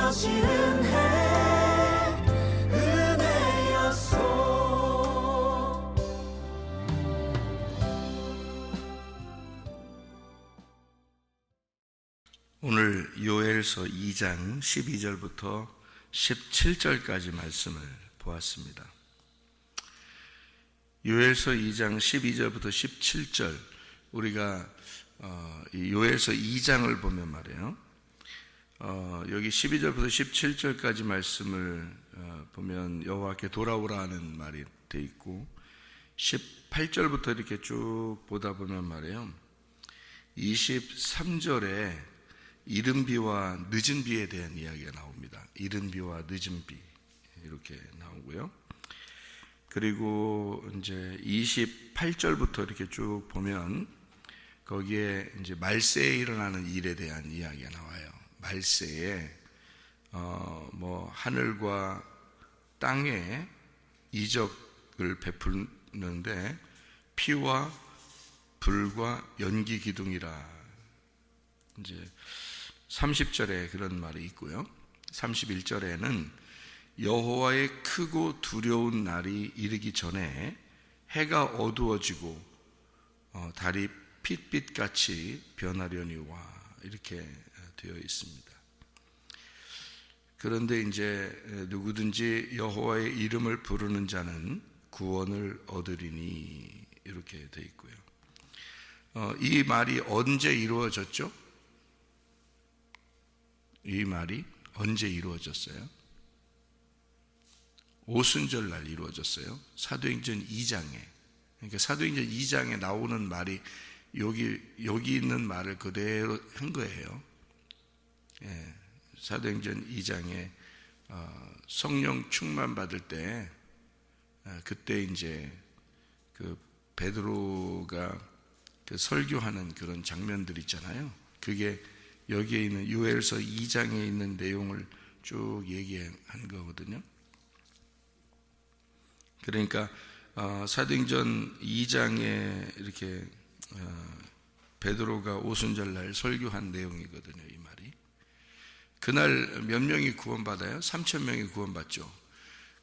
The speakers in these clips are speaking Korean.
것이 은혜였소. 오늘 요엘서 2장 12절부터 17절까지 말씀을 보았습니다. 요엘서 2장 12절부터 17절, 우리가 이 요엘서 2장을 보면 말이에요, 여기 12절부터 17절까지 말씀을 보면 여호와께 돌아오라 하는 말이 돼 있고, 18절부터 이렇게 쭉 보다 보면 말이에요, 23절에 이른 비와 늦은 비에 대한 이야기가 나옵니다. 이른 비와 늦은 비 이렇게 나오고요. 그리고 이제 28절부터 이렇게 쭉 보면 거기에 이제 말세에 일어나는 일에 대한 이야기가 나와요. 말세에 뭐 하늘과 땅에 이적을 베푸는데 피와 불과 연기 기둥이라, 이제 30절에 그런 말이 있고요. 31절에는 여호와의 크고 두려운 날이 이르기 전에 해가 어두워지고 달이 핏빛같이 변하려니와, 이렇게 되어 있습니다. 그런데 이제 누구든지 여호와의 이름을 부르는 자는 구원을 얻으리니, 이렇게 되어 있고요. 이 말이 언제 이루어졌죠? 이 말이 언제 이루어졌어요? 오순절 날 이루어졌어요. 사도행전 2장에. 그러니까 사도행전 2장에 나오는 말이 여기 있는 말을 그대로 한 거예요. 예, 사도행전 2장에 성령 충만 받을 때, 그때 이제 그 베드로가 그 설교하는 그런 장면들 있잖아요. 그게 여기에 있는 요엘서 2장에 있는 내용을 쭉 얘기한 거거든요. 그러니까 사도행전 2장에 이렇게 베드로가 오순절날 설교한 내용이거든요. 이 말이. 그날 몇 명이 구원받아요? 3,000명이 구원받죠.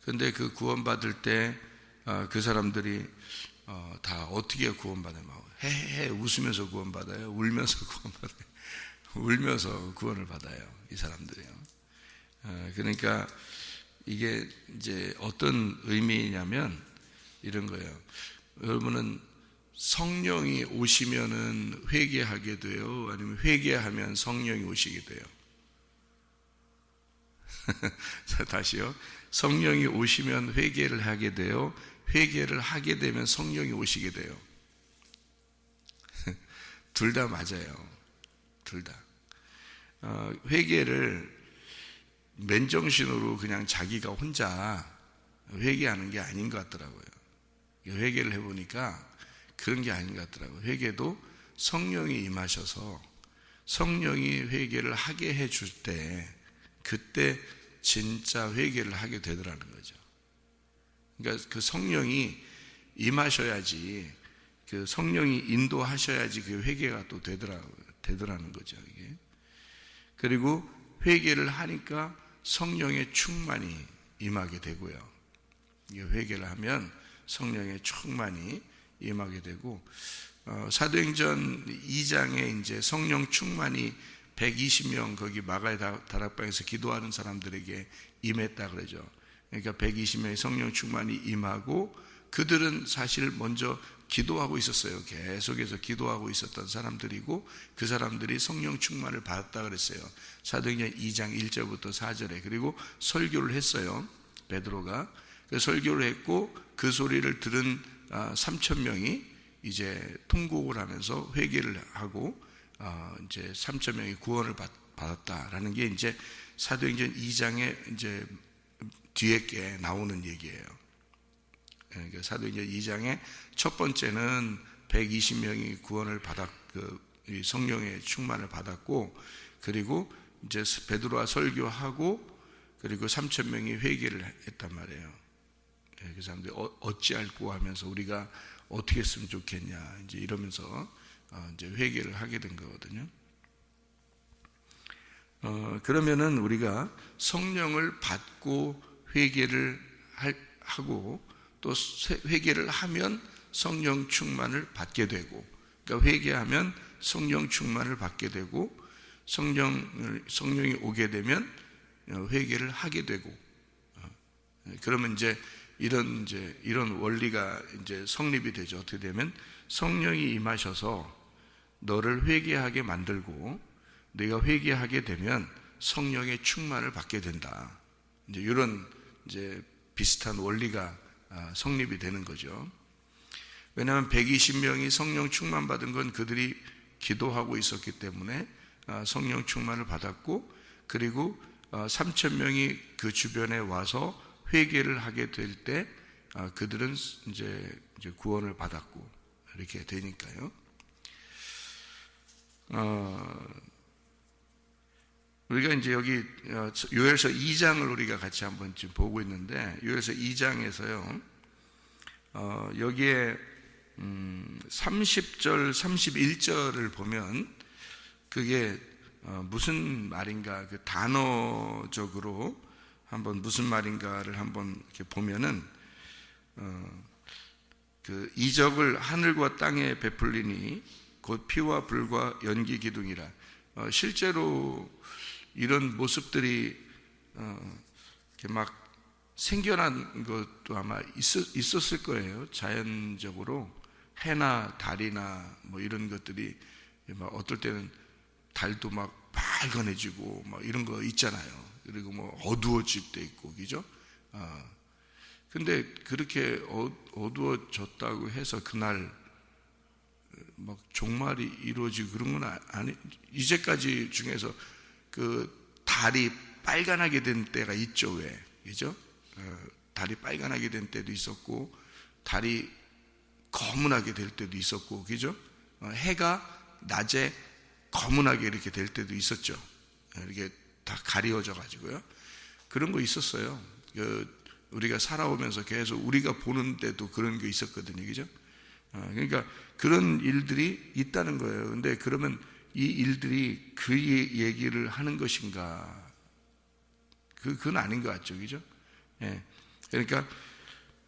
그런데 그 구원받을 때 그 사람들이 다 어떻게 구원받아요? 헤헤 웃으면서 구원받아요? 울면서 구원받아요? 울면서 구원을 받아요, 이 사람들이요. 그러니까 이게 이제 어떤 의미냐면 이런 거예요. 여러분은 성령이 오시면은 회개하게 돼요? 아니면 회개하면 성령이 오시게 돼요? 자, 다시요. 성령이 오시면 회개를 하게 돼요? 회개를 하게 되면 성령이 오시게 돼요? 둘 다 맞아요. 둘 다. 회개를 맨정신으로 그냥 자기가 혼자 회개하는 게 아닌 것 같더라고요. 회개를 해보니까 그런 게 아닌 것 같더라고요. 회개도 성령이 임하셔서 성령이 회개를 하게 해줄 때, 그때 진짜 회개를 하게 되더라는 거죠. 그러니까 그 성령이 임하셔야지, 그 성령이 인도하셔야지 그 회개가 또 되더라는 거죠, 이게. 그리고 회개를 하니까 성령의 충만이 임하게 되고요. 회개를 하면 성령의 충만이 임하게 되고, 사도행전 2장에 이제 성령 충만이 120명 거기 마가의 다락방에서 기도하는 사람들에게 임했다 그러죠. 그러니까 120명의 성령 충만이 임하고, 그들은 사실 먼저 기도하고 있었어요. 계속해서 기도하고 있었던 사람들이고, 그 사람들이 성령 충만을 받았다 그랬어요. 사도행전 2장 1절부터 4절에. 그리고 설교를 했어요, 베드로가. 그 설교를 했고, 그 소리를 들은 3,000명이 이제 통곡을 하면서 회개를 하고, 이제 3,000명이 구원을 받았다라는 게 이제 사도행전 2장에 이제 뒤에 게 나오는 얘기예요. 그러니까 사도행전 2장의 첫 번째는 120명이 구원을 성령의 충만을 받았고, 그리고 이제 베드로가 설교하고, 그리고 3,000명이 회개를 했단 말이에요. 그 사람들이 어찌할꼬 하면서 우리가 어떻게 했으면 좋겠냐 이제 이러면서 이제 회개를 하게 된 거거든요. 그러면은 우리가 성령을 받고 회개를 하고 또 회개를 하면 성령 충만을 받게 되고, 그러니까 회개하면 성령 충만을 받게 되고, 성령이 오게 되면 회개를 하게 되고, 그러면 이제 이런 원리가 이제 성립이 되죠. 어떻게 되면 성령이 임하셔서 너를 회개하게 만들고, 네가 회개하게 되면 성령의 충만을 받게 된다. 이제 이런 이제 비슷한 원리가 성립이 되는 거죠. 왜냐하면 120명이 성령 충만 받은 건 그들이 기도하고 있었기 때문에 성령 충만을 받았고, 그리고 3,000명이 그 주변에 와서 회개를 하게 될 때 그들은 이제 구원을 받았고, 이렇게 되니까요. 우리가 이제 여기 요엘서 2장을 우리가 같이 한번 지금 보고 있는데, 요엘서 2장에서요, 여기에 30절, 31절을 보면 그게 무슨 말인가, 그 단어적으로 한번 무슨 말인가를 한번 이렇게 보면은, 그 이적을 하늘과 땅에 베풀리니 곧 피와 불과 연기 기둥이라. 실제로 이런 모습들이 이렇게 막 생겨난 것도 아마 있었을 거예요. 자연적으로 해나 달이나 뭐 이런 것들이 막 어떨 때는 달도 막 빨간해지고 막 이런 거 있잖아요. 그리고 뭐 어두워질 때 있고, 그죠? 근데 그렇게 어두워졌다고 해서 그날 막 종말이 이루어지고 그런 건 아니. 이제까지 중에서 그 달이 빨간하게 된 때가 있죠. 왜? 그죠? 달이 빨간하게 된 때도 있었고, 달이 검은하게 될 때도 있었고, 그죠? 해가 낮에 검은하게 이렇게 될 때도 있었죠. 이렇게 다 가리워져 가지고요. 그런 거 있었어요. 우리가 살아오면서 계속 우리가 보는 데도 그런 게 있었거든요. 그죠? 그러니까 그런 일들이 있다는 거예요. 근데 그러면 이 일들이 그 얘기를 하는 것인가? 그건 아닌 것 같죠. 그죠? 예. 그러니까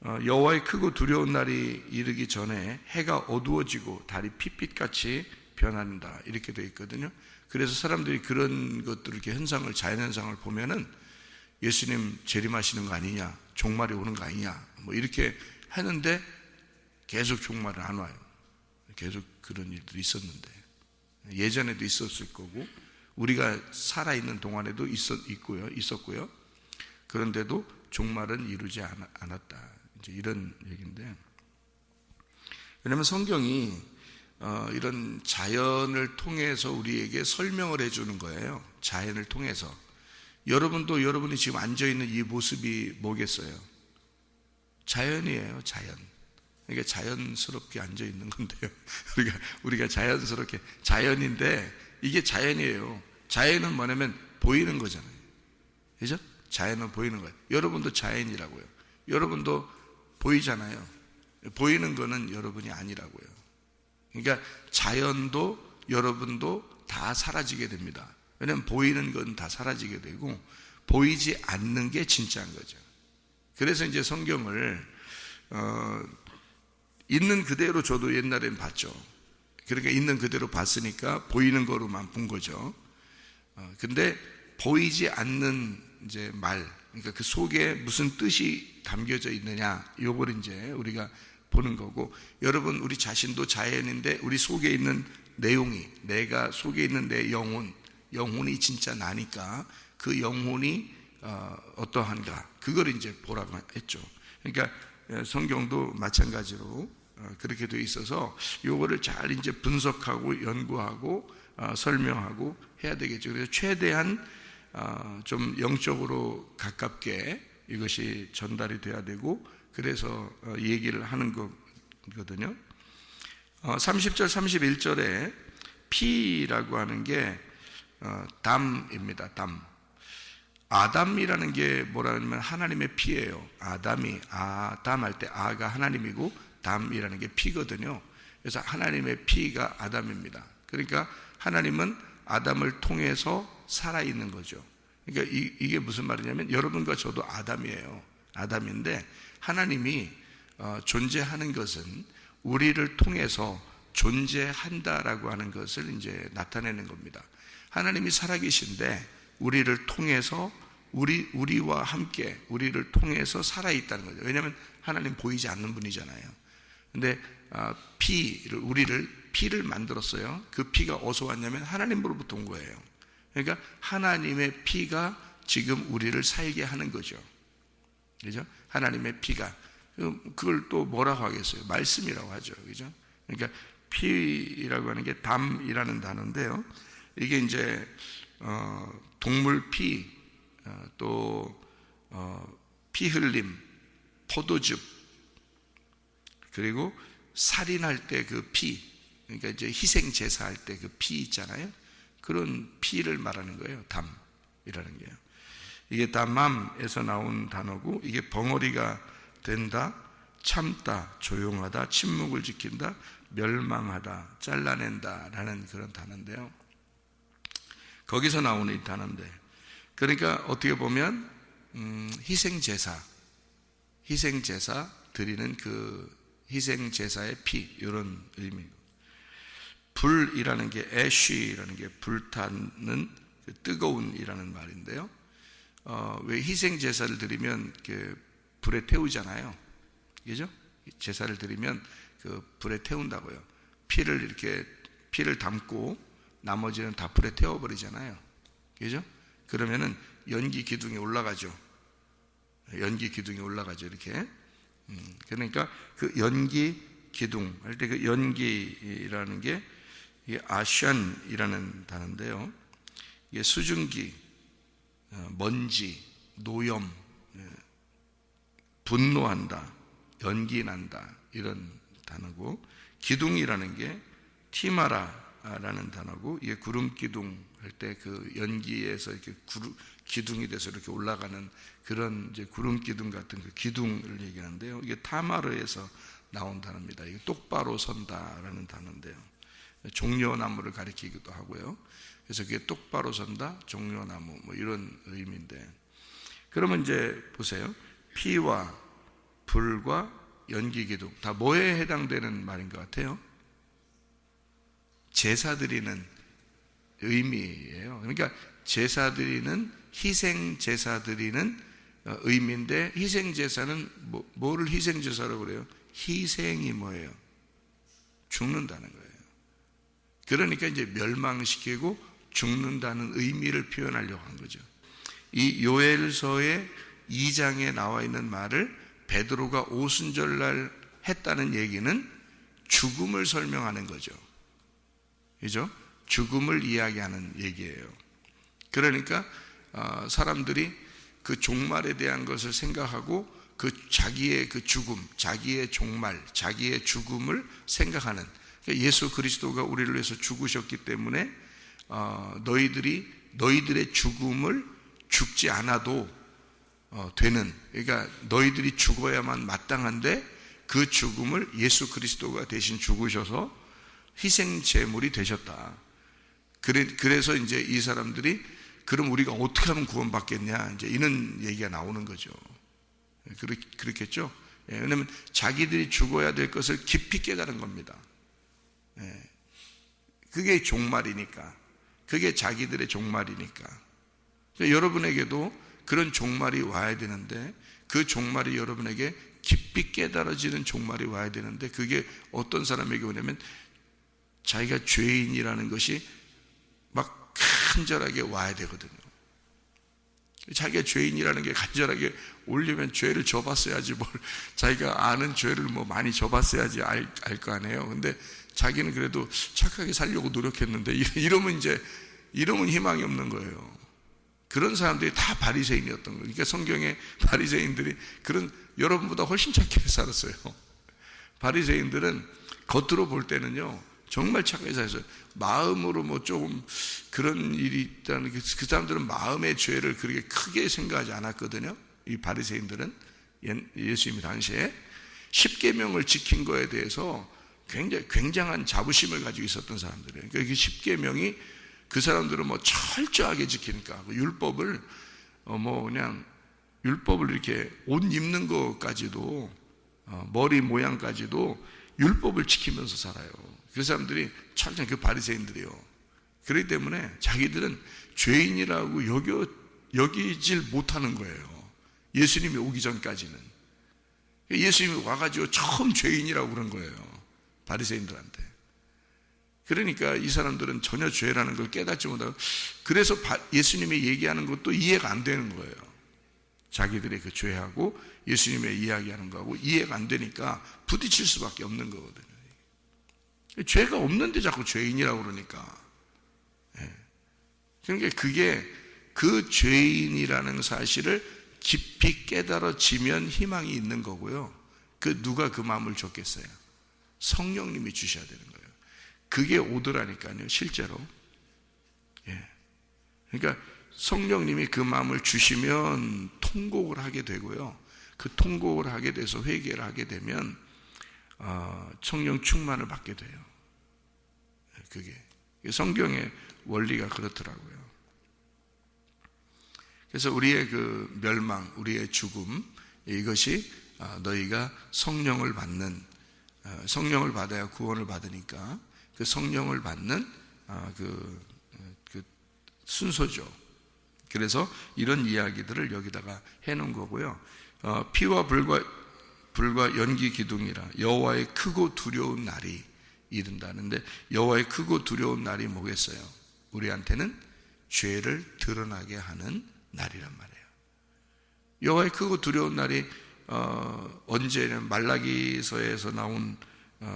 여호와의 크고 두려운 날이 이르기 전에 해가 어두워지고 달이 핏빛같이 변한다, 이렇게 되어 있거든요. 그래서 사람들이 그런 것들을, 이렇게 현상을, 자연현상을 보면은 예수님 재림하시는 거 아니냐, 종말이 오는 거 아니냐, 뭐 이렇게 하는데 계속 종말은 안 와요. 계속 그런 일들이 있었는데, 예전에도 있었을 거고, 우리가 살아있는 동안에도 있었고요. 그런데도 종말은 이루지 않았다. 이제 이런 얘기인데, 왜냐하면 성경이 이런 자연을 통해서 우리에게 설명을 해주는 거예요. 자연을 통해서. 여러분이 지금 앉아있는 이 모습이 뭐겠어요? 자연이에요. 자연. 그러니까 자연스럽게 앉아있는 건데요. 우리가 자연스럽게, 자연인데 이게 자연이에요. 자연은 뭐냐면 보이는 거잖아요. 그죠? 자연은 보이는 거예요. 여러분도 자연이라고요. 여러분도 보이잖아요. 보이는 거는 여러분이 아니라고요. 그러니까 자연도 여러분도 다 사라지게 됩니다. 왜냐하면 보이는 건 다 사라지게 되고, 보이지 않는 게 진짜인 거죠. 그래서 이제 성경을 있는 그대로 저도 옛날엔 봤죠. 그러니까 있는 그대로 봤으니까 보이는 거로만 본 거죠. 근데 보이지 않는 이제 말, 그러니까 그 속에 무슨 뜻이 담겨져 있느냐, 요걸 이제 우리가 보는 거고, 여러분 우리 자신도 자연인데 우리 속에 있는 내용이, 내가 속에 있는 내 영혼이 진짜 나니까 그 영혼이 어떠한가, 그걸 이제 보라고 했죠. 그러니까 성경도 마찬가지로 그렇게 되어 있어서 요거를 잘 이제 분석하고 연구하고 설명하고 해야 되겠죠. 그래서 최대한 좀 영적으로 가깝게 이것이 전달이 돼야 되고, 그래서 얘기를 하는 거거든요. 30절 31절에 피라고 하는 게 담입니다. 담. 아담이라는 게 뭐라면 하나님의 피예요. 아담 할 때 아가 하나님이고 담이라는 게 피거든요. 그래서 하나님의 피가 아담입니다. 그러니까 하나님은 아담을 통해서 살아있는 거죠. 그러니까 이게 무슨 말이냐면 여러분과 저도 아담이에요. 아담인데 하나님이 존재하는 것은 우리를 통해서 존재한다라고 하는 것을 이제 나타내는 겁니다. 하나님이 살아계신데 우리를 통해서 우리와 함께 우리를 통해서 살아있다는 거죠. 왜냐하면 하나님 보이지 않는 분이잖아요. 근데 피를 만들었어요. 그 피가 어디서 왔냐면 하나님으로부터 온 거예요. 그러니까 하나님의 피가 지금 우리를 살게 하는 거죠. 그죠? 하나님의 피가. 그걸 또 뭐라고 하겠어요? 말씀이라고 하죠. 그죠? 그러니까 피라고 하는 게 담이라는 단어인데요. 이게 이제 동물 피, 또 피 흘림, 포도즙, 그리고 살인할 때 그 피, 그러니까 이제 희생 제사할 때 그 피 있잖아요. 그런 피를 말하는 거예요. 담이라는 게요. 이게 담함에서 나온 단어고, 이게 벙어리가 된다, 참다, 조용하다, 침묵을 지킨다, 멸망하다, 잘라낸다 라는 그런 단어인데요. 거기서 나오는 이 단어인데, 그러니까 어떻게 보면 희생제사 드리는 그 희생제사의 피, 이런 의미고, 불이라는 게 애쉬라는 게 불타는 그 뜨거운이라는 말인데요. 왜 희생제사를 드리면 그 불에 태우잖아요. 그죠? 제사를 드리면 그 불에 태운다고요. 피를 담고 나머지는 다 불에 태워버리잖아요. 그죠? 그러면은 연기 기둥이 올라가죠. 이렇게. 그러니까 그 연기 기둥 할 때 그 연기라는 게 이게 아샨이라는 단어인데요. 이게 수증기, 먼지, 노염, 분노한다, 연기 난다, 이런 단어고, 기둥이라는 게 티마라라는 단어고, 이게 구름 기둥 할 때 그 연기에서 이렇게 기둥이 돼서 이렇게 올라가는 그런 이제 구름 기둥 같은 그 기둥을 얘기하는데요. 이게 타마르에서 나온 단어입니다. 이게 똑바로 선다라는 단어인데요. 종려나무를 가리키기도 하고요. 그래서 그게 똑바로 선다, 종려나무, 뭐 이런 의미인데, 그러면 이제 보세요. 피와 불과 연기 기둥 다 뭐에 해당되는 말인 것 같아요? 제사 드리는 의미예요. 그러니까 제사 드리는, 희생 제사 드리는 의미인데, 희생 제사는 뭐를 희생 제사라고 그래요? 희생이 뭐예요? 죽는다는 거예요. 그러니까 이제 멸망시키고 죽는다는 의미를 표현하려고 한 거죠. 이 요엘서의 2장에 나와 있는 말을 베드로가 오순절날 했다는 얘기는 죽음을 설명하는 거죠. 그죠? 죽음을 이야기하는 얘기예요. 그러니까 사람들이 그 종말에 대한 것을 생각하고 그 자기의 그 죽음, 자기의 종말, 자기의 죽음을 생각하는, 그러니까 예수 그리스도가 우리를 위해서 죽으셨기 때문에 너희들의 죽음을 죽지 않아도 되는, 그러니까 너희들이 죽어야만 마땅한데 그 죽음을 예수 그리스도가 대신 죽으셔서 희생 제물이 되셨다. 그래서 이제 이 사람들이 그럼 우리가 어떻게 하면 구원받겠냐, 이제 이런 얘기가 나오는 거죠. 그렇겠죠? 왜냐하면 자기들이 죽어야 될 것을 깊이 깨달은 겁니다. 그게 종말이니까, 그게 자기들의 종말이니까. 그러니까 여러분에게도 그런 종말이 와야 되는데, 그 종말이 여러분에게 깊이 깨달아지는 종말이 와야 되는데, 그게 어떤 사람에게 오냐면 자기가 죄인이라는 것이 막 간절하게 와야 되거든요. 자기가 죄인이라는 게 간절하게 오려면 죄를 져봤어야지, 뭘 자기가 아는 죄를 뭐 많이 져봤어야지 알 거 아니에요. 근데 자기는 그래도 착하게 살려고 노력했는데 이러면 희망이 없는 거예요. 그런 사람들이 다 바리새인이었던 거예요. 그러니까 성경에 바리새인들이 여러분보다 훨씬 착하게 살았어요. 바리새인들은 겉으로 볼 때는요 정말 착하게 살았어요. 마음으로 뭐 조금 그런 일이 있다는 그 사람들은 마음의 죄를 그렇게 크게 생각하지 않았거든요. 이 바리새인들은 예수님 당시에 십계명을 지킨 거에 대해서 굉장한 자부심을 가지고 있었던 사람들이에요. 그러니까 이 십계명이 그 사람들은 뭐 철저하게 지키니까 그 율법을 그냥 율법을 이렇게 옷 입는 것까지도 머리 모양까지도 율법을 지키면서 살아요. 그 사람들이 철저히 그 바리새인들이요. 그렇기 때문에 자기들은 죄인이라고 여기질 못하는 거예요. 예수님이 오기 전까지는. 예수님이 와가지고 처음 죄인이라고 그런 거예요. 바리새인들한테. 그러니까 이 사람들은 전혀 죄라는 걸 깨닫지 못하고, 그래서 예수님이 얘기하는 것도 이해가 안 되는 거예요. 자기들의 그 죄하고 예수님의 이야기하는 거하고 이해가 안 되니까 부딪힐 수밖에 없는 거거든요. 죄가 없는데 자꾸 죄인이라고 그러니까. 그러니까 그게 그 죄인이라는 사실을 깊이 깨달아지면 희망이 있는 거고요. 누가 그 마음을 줬겠어요? 성령님이 주셔야 되는 거예요. 그게 오더라니까요, 실제로. 그러니까 성령님이 그 마음을 주시면 통곡을 하게 되고요. 그 통곡을 하게 돼서 회개를 하게 되면 성령 충만을 받게 돼요. 그게 성경의 원리가 그렇더라고요. 그래서 우리의 그 멸망, 우리의 죽음, 이것이 너희가 성령을 받아야 구원을 받으니까 그 성령을 받는 그 순서죠. 그래서 이런 이야기들을 여기다가 해놓은 거고요. 피와 불과 연기 기둥이라 여호와의 크고 두려운 날이 이른다는데, 여호와의 크고 두려운 날이 뭐겠어요? 우리한테는 죄를 드러나게 하는 날이란 말이에요. 여호와의 크고 두려운 날이 언제는 말라기서에서 나온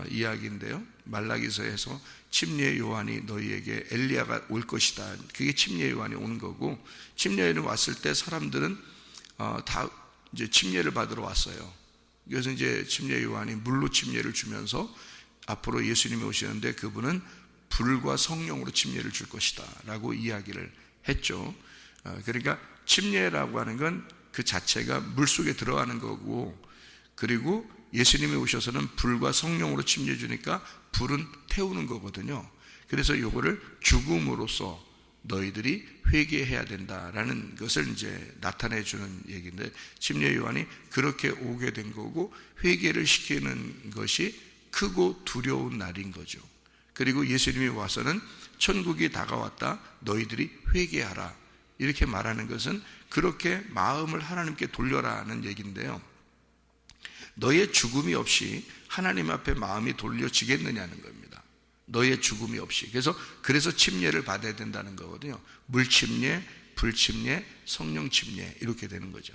이야기인데요. 말라기서에서 침례 요한이 너희에게 엘리야가 올 것이다. 그게 침례 요한이 온 거고, 침례 요한이 왔을 때 사람들은 다 이제 침례를 받으러 왔어요. 그래서 이제 침례 요한이 물로 침례를 주면서 앞으로 예수님이 오시는데 그분은 불과 성령으로 침례를 줄 것이다 라고 이야기를 했죠. 그러니까 침례라고 하는 건 그 자체가 물속에 들어가는 거고, 그리고 예수님이 오셔서는 불과 성령으로 침례 주니까 불은 태우는 거거든요. 그래서 이거를 죽음으로써 너희들이 회개해야 된다라는 것을 이제 나타내 주는 얘기인데, 침례 요한이 그렇게 오게 된 거고, 회개를 시키는 것이 크고 두려운 날인 거죠. 그리고 예수님이 와서는 천국이 다가왔다, 너희들이 회개하라, 이렇게 말하는 것은 그렇게 마음을 하나님께 돌려라는 얘기인데요. 너의 죽음이 없이 하나님 앞에 마음이 돌려지겠느냐는 겁니다. 너의 죽음이 없이. 그래서 침례를 받아야 된다는 거거든요. 물침례, 불침례, 성령 침례, 이렇게 되는 거죠.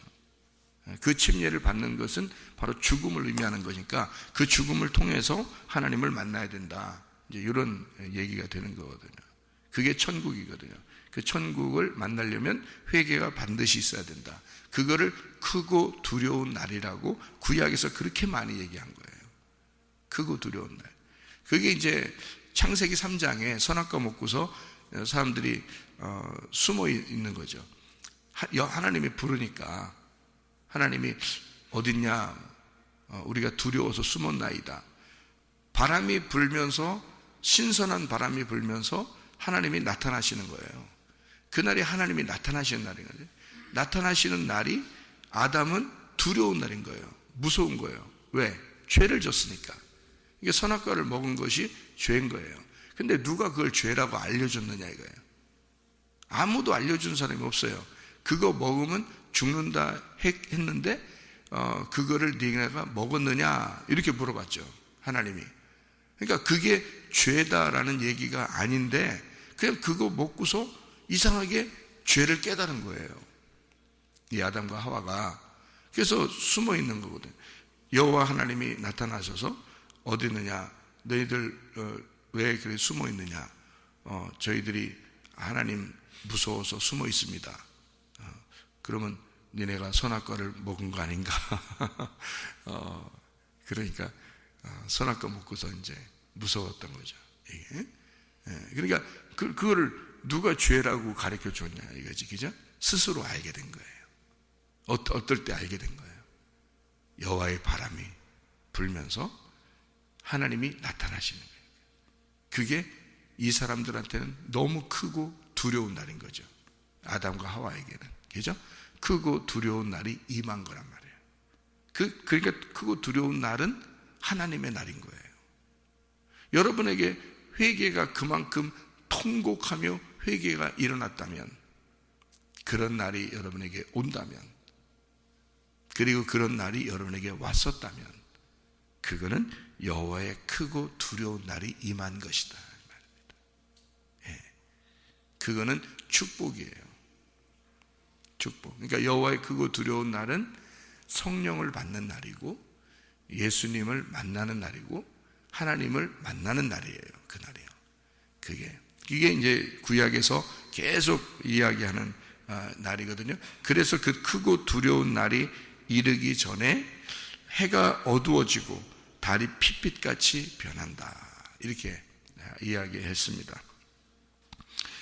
그 침례를 받는 것은 바로 죽음을 의미하는 거니까 그 죽음을 통해서 하나님을 만나야 된다, 이제 이런 얘기가 되는 거거든요. 그게 천국이거든요. 그 천국을 만나려면 회개가 반드시 있어야 된다. 그거를 크고 두려운 날이라고 구약에서 그렇게 많이 얘기한 거예요. 크고 두려운 날. 그게 이제 창세기 3장에 선악과 먹고서 사람들이 숨어 있는 거죠. 하나님이 부르니까, 하나님이 어딨냐, 우리가 두려워서 숨었나이다. 바람이 불면서, 신선한 바람이 불면서 하나님이 나타나시는 거예요. 그날이 하나님이 나타나시는 날인 거죠. 나타나시는 날이 아담은 두려운 날인 거예요. 무서운 거예요. 왜? 죄를 졌으니까. 이게 선악과를 먹은 것이 죄인 거예요. 근데 누가 그걸 죄라고 알려줬느냐 이거예요. 아무도 알려준 사람이 없어요. 그거 먹으면 죽는다 했는데 그거를 네가 먹었느냐 이렇게 물어봤죠, 하나님이. 그러니까 그게 죄다라는 얘기가 아닌데 그냥 그거 먹고서 이상하게 죄를 깨달은 거예요, 이 아담과 하와가. 그래서 숨어 있는 거거든요. 여호와 하나님이 나타나셔서 어디 있느냐, 너희들 왜 그래 숨어 있느냐, 저희들이 하나님 무서워서 숨어 있습니다. 그러면 니네가 선악과를 먹은 거 아닌가? 그러니까 선악과 먹고서 이제 무서웠던 거죠. 이게. 그러니까 그거를 누가 죄라고 가르쳐 줬냐 이거지, 그죠? 스스로 알게 된 거예요. 어떨 때 알게 된 거예요? 여호와의 바람이 불면서 하나님이 나타나시는 거예요. 그게 이 사람들한테는 너무 크고 두려운 날인 거죠. 아담과 하와에게는. 그죠? 크고 두려운 날이 임한 거란 말이에요. 그러니까 크고 두려운 날은 하나님의 날인 거예요. 여러분에게 회개가 그만큼 통곡하며 회개가 일어났다면, 그런 날이 여러분에게 온다면, 그리고 그런 날이 여러분에게 왔었다면, 그거는 여호와의 크고 두려운 날이 임한 것이다. 예. 그거는 축복이에요. 축복. 그러니까 여호와의 크고 두려운 날은 성령을 받는 날이고, 예수님을 만나는 날이고, 하나님을 만나는 날이에요. 그 날이에요. 그게 이제 구약에서 계속 이야기하는 날이거든요. 그래서 그 크고 두려운 날이 이르기 전에 해가 어두워지고 달이 핏빛같이 변한다, 이렇게 이야기했습니다.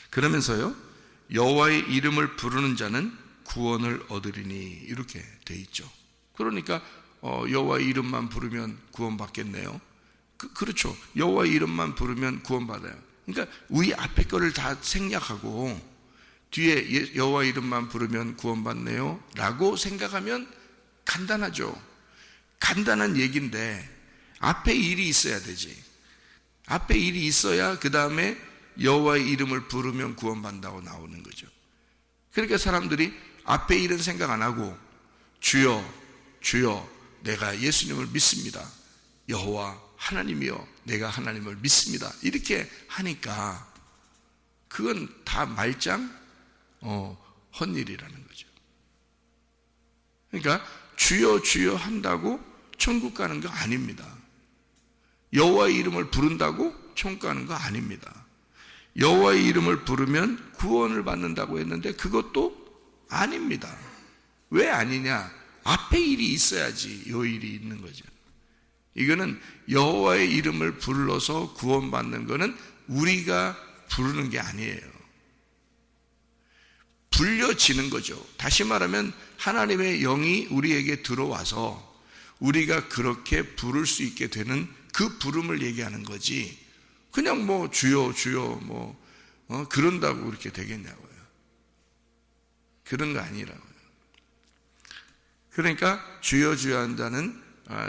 그러면서요, 여호와의 이름을 부르는 자는 구원을 얻으리니, 이렇게 돼 있죠. 그러니까 여호와의 이름만 부르면 구원받겠네요. 그렇죠. 여호와의 이름만 부르면 구원받아요. 그러니까 위 앞에 거를 다 생략하고 뒤에 여호와 이름만 부르면 구원받네요 라고 생각하면 간단하죠. 간단한 얘기인데 앞에 일이 있어야 되지. 앞에 일이 있어야 그 다음에 여호와의 이름을 부르면 구원받는다고 나오는 거죠. 그러니까 사람들이 앞에 일은 생각 안 하고 주여 주여 내가 예수님을 믿습니다, 여호와 하나님이여 내가 하나님을 믿습니다, 이렇게 하니까 그건 다 말짱 헛일이라는 거죠. 그러니까 주여 주여 한다고 천국 가는 거 아닙니다. 여호와의 이름을 부른다고 천국 가는 거 아닙니다. 여호와의 이름을 부르면 구원을 받는다고 했는데 그것도 아닙니다. 왜 아니냐? 앞에 일이 있어야지 요 일이 있는 거죠. 이거는 여호와의 이름을 불러서 구원받는 거는 우리가 부르는 게 아니에요. 불려지는 거죠. 다시 말하면 하나님의 영이 우리에게 들어와서 우리가 그렇게 부를 수 있게 되는 그 부름을 얘기하는 거지, 그냥 뭐 주여 주여 그런다고 그렇게 되겠냐고요. 그런 거 아니라고요. 그러니까 주여 주여 한다는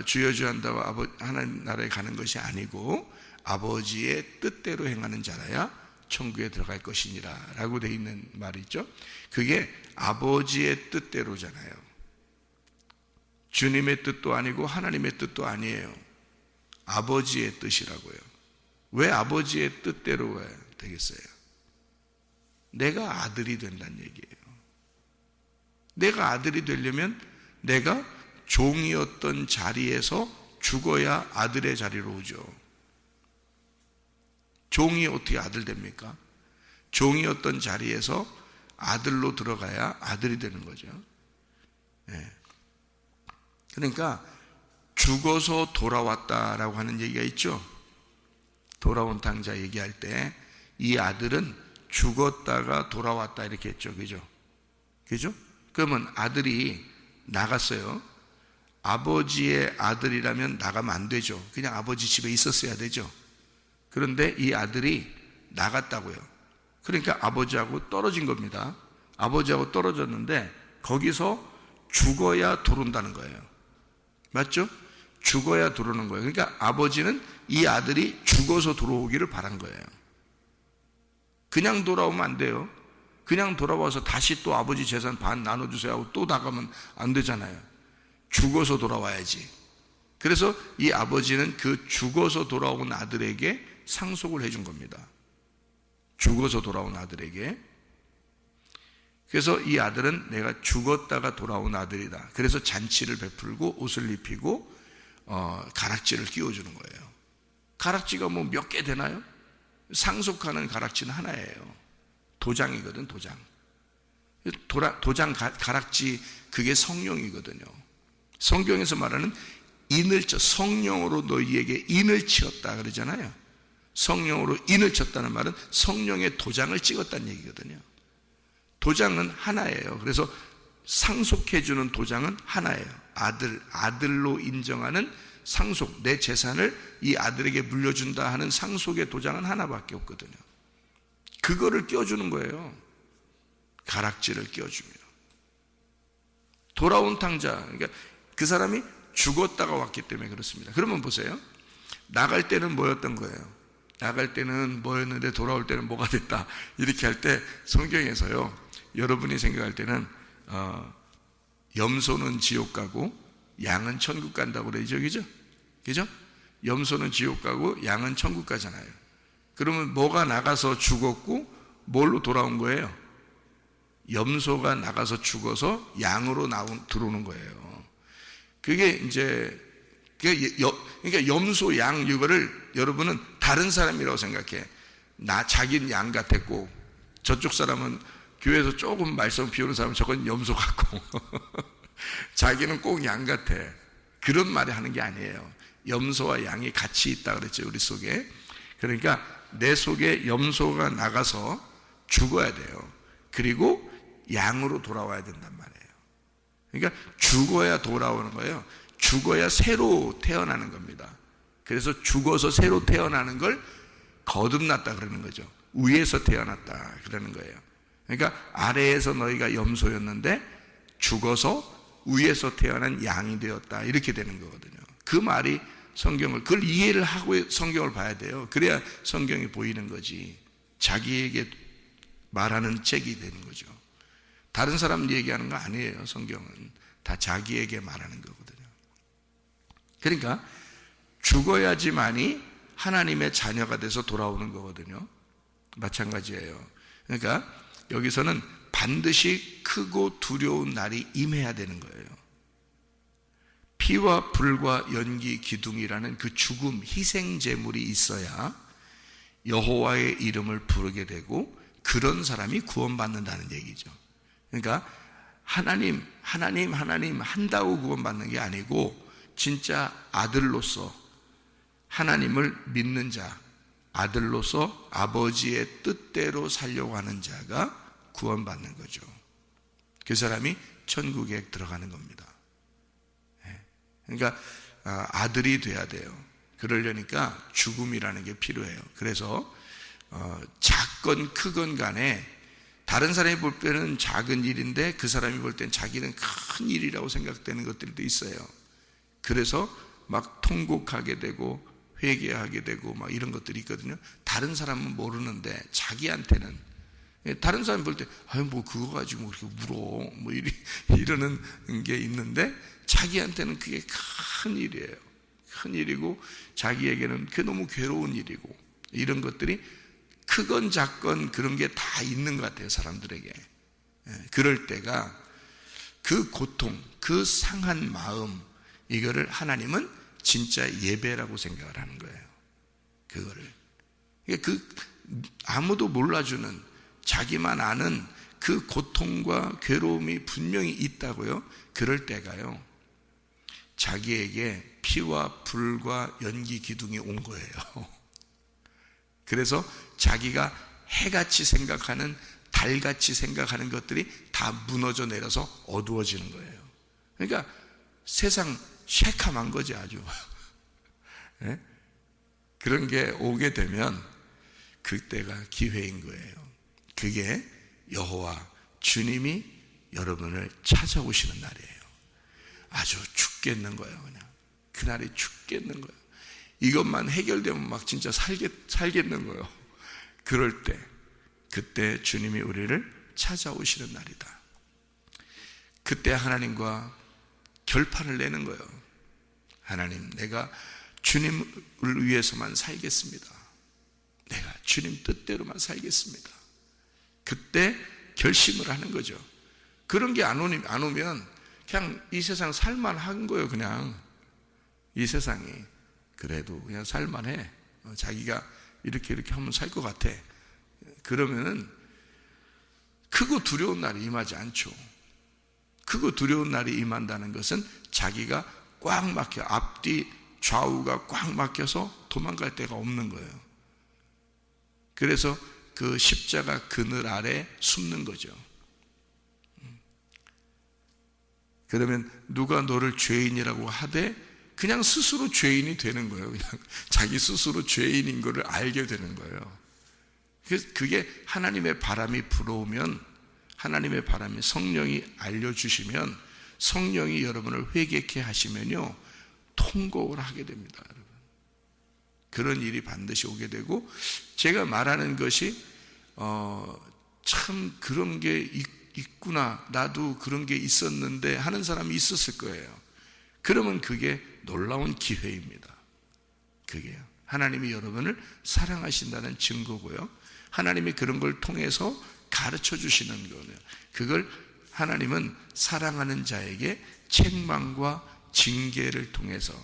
주여 주여 한다고 하나님 나라에 가는 것이 아니고 아버지의 뜻대로 행하는 자라야 천국에 들어갈 것이니라 라고 되어 있는 말이 있죠. 그게 아버지의 뜻대로잖아요. 주님의 뜻도 아니고 하나님의 뜻도 아니에요. 아버지의 뜻이라고요. 왜 아버지의 뜻대로 되겠어요? 내가 아들이 된다는 얘기예요. 내가 아들이 되려면 내가 종이었던 자리에서 죽어야 아들의 자리로 오죠. 종이 어떻게 아들 됩니까? 종이었던 자리에서 아들로 들어가야 아들이 되는 거죠. 네. 그러니까 죽어서 돌아왔다라고 하는 얘기가 있죠. 돌아온 탕자 얘기할 때 이 아들은 죽었다가 돌아왔다 이렇게 했죠. 그죠? 그죠? 그러면 아들이 나갔어요. 아버지의 아들이라면 나가면 안 되죠. 그냥 아버지 집에 있었어야 되죠. 그런데 이 아들이 나갔다고요. 그러니까 아버지하고 떨어진 겁니다. 아버지하고 떨어졌는데 거기서 죽어야 들어온다는 거예요. 맞죠? 죽어야 들어오는 거예요. 그러니까 아버지는 이 아들이 죽어서 들어오기를 바란 거예요. 그냥 돌아오면 안 돼요. 그냥 돌아와서 다시 또 아버지 재산 반 나눠주세요 하고 또 나가면 안 되잖아요. 죽어서 돌아와야지. 그래서 이 아버지는 그 죽어서 돌아온 아들에게 상속을 해준 겁니다. 죽어서 돌아온 아들에게. 그래서 이 아들은 내가 죽었다가 돌아온 아들이다. 그래서 잔치를 베풀고 옷을 입히고 가락지를 끼워주는 거예요. 가락지가 뭐 몇 개 되나요? 상속하는 가락지는 하나예요. 도장이거든, 도장. 도장 가락지, 그게 성령이거든요. 성경에서 말하는 인을 쳐, 성령으로 너희에게 인을 치었다 그러잖아요. 성령으로 인을 쳤다는 말은 성령의 도장을 찍었다는 얘기거든요. 도장은 하나예요. 그래서 상속해주는 도장은 하나예요. 아들로 인정하는 상속, 내 재산을 이 아들에게 물려준다 하는 상속의 도장은 하나밖에 없거든요. 그거를 껴주는 거예요. 가락지를 껴주며. 돌아온 탕자, 그러니까 그 사람이 죽었다가 왔기 때문에 그렇습니다. 그러면 보세요. 나갈 때는 뭐였던 거예요? 나갈 때는 뭐였는데 돌아올 때는 뭐가 됐다. 이렇게 할 때 성경에서요, 여러분이 생각할 때는 염소는 지옥 가고 양은 천국 간다고 그러죠. 그죠? 염소는 지옥 가고 양은 천국 가잖아요. 그러면 뭐가 나가서 죽었고 뭘로 돌아온 거예요? 염소가 나가서 죽어서 양으로 들어오는 거예요. 그게 이제 그러니까 염소, 양 이거를 여러분은 다른 사람이라고 생각해. 자기는 양 같았고 저쪽 사람은 교회에서 조금 말썽 피우는 사람은 저건 염소 같고 자기는 꼭 양 같아. 그런 말을 하는 게 아니에요. 염소와 양이 같이 있다 그랬죠, 우리 속에. 그러니까 내 속에 염소가 나가서 죽어야 돼요. 그리고 양으로 돌아와야 된단 말이에요. 그러니까 죽어야 돌아오는 거예요. 죽어야 새로 태어나는 겁니다. 그래서 죽어서 새로 태어나는 걸 거듭났다 그러는 거죠. 위에서 태어났다 그러는 거예요. 그러니까 아래에서 너희가 염소였는데 죽어서 위에서 태어난 양이 되었다, 이렇게 되는 거거든요. 그 말이 그걸 이해를 하고 성경을 봐야 돼요. 그래야 성경이 보이는 거지. 자기에게 말하는 책이 되는 거죠. 다른 사람 얘기하는 거 아니에요. 성경은 다 자기에게 말하는 거거든요. 그러니까 죽어야지만이 하나님의 자녀가 돼서 돌아오는 거거든요. 마찬가지예요. 그러니까 여기서는 반드시 크고 두려운 날이 임해야 되는 거예요. 피와 불과 연기 기둥이라는 그 죽음, 희생 제물이 있어야 여호와의 이름을 부르게 되고 그런 사람이 구원받는다는 얘기죠. 그러니까 하나님 한다고 구원받는 게 아니고 진짜 아들로서 하나님을 믿는 자, 아들로서 아버지의 뜻대로 살려고 하는 자가 구원받는 거죠. 그 사람이 천국에 들어가는 겁니다. 그러니까 아들이 돼야 돼요. 그러려니까 죽음이라는 게 필요해요. 그래서 작건 크건 간에 다른 사람이 볼 때는 작은 일인데 그 사람이 볼 때는 자기는 큰 일이라고 생각되는 것들도 있어요. 그래서 막 통곡하게 되고 회개하게 되고 막 이런 것들이 있거든요. 다른 사람은 모르는데 자기한테는, 다른 사람이 볼 때 아유 뭐 그거 가지고 그렇게 울어 뭐 이러는 게 있는데 자기한테는 그게 큰 일이에요. 큰 일이고 자기에게는 그게 너무 괴로운 일이고, 이런 것들이 크건 작건 그런 게 다 있는 것 같아요, 사람들에게. 그럴 때가 그 고통, 그 상한 마음, 이거를 하나님은 진짜 예배라고 생각을 하는 거예요. 그거를. 아무도 몰라주는, 자기만 아는 그 고통과 괴로움이 분명히 있다고요. 그럴 때가요, 자기에게 피와 불과 연기 기둥이 온 거예요. 그래서 자기가 해같이 생각하는, 달같이 생각하는 것들이 다 무너져 내려서 어두워지는 거예요. 그러니까 세상 새카만 거지 아주. 네? 그런 게 오게 되면 그때가 기회인 거예요. 그게 여호와 주님이 여러분을 찾아오시는 날이에요. 아주 죽겠는 거예요. 그냥 그날이 죽겠는 거예요. 이것만 해결되면 막 진짜 살겠는 거예요. 그럴 때, 그때 주님이 우리를 찾아오시는 날이다. 그때 하나님과 결판을 내는 거예요. 하나님, 내가 주님을 위해서만 살겠습니다. 내가 주님 뜻대로만 살겠습니다. 그때 결심을 하는 거죠. 그런 게 안 오면 그냥 이 세상 살만한 거예요. 그냥 이 세상이 그래도 그냥 살만해. 자기가 이렇게 하면 살 것 같아. 그러면은 크고 두려운 날이 임하지 않죠. 크고 두려운 날이 임한다는 것은 자기가 꽉 막혀, 앞뒤 좌우가 꽉 막혀서 도망갈 데가 없는 거예요. 그래서 그 십자가 그늘 아래 숨는 거죠. 그러면 누가 너를 죄인이라고 하되 그냥 스스로 죄인이 되는 거예요. 그냥 자기 스스로 죄인인 것을 알게 되는 거예요. 그래서 그게 하나님의 바람이 불어오면, 하나님의 바람이 성령이 알려주시면, 성령이 여러분을 회개케 하시면요, 통곡을 하게 됩니다, 여러분. 그런 일이 반드시 오게 되고, 제가 말하는 것이 참 그런 게 있구나, 나도 그런 게 있었는데 하는 사람이 있었을 거예요. 그러면 그게 놀라운 기회입니다. 그게요, 하나님이 여러분을 사랑하신다는 증거고요, 하나님이 그런 걸 통해서 가르쳐 주시는 거예요. 그걸 하나님은 사랑하는 자에게 책망과 징계를 통해서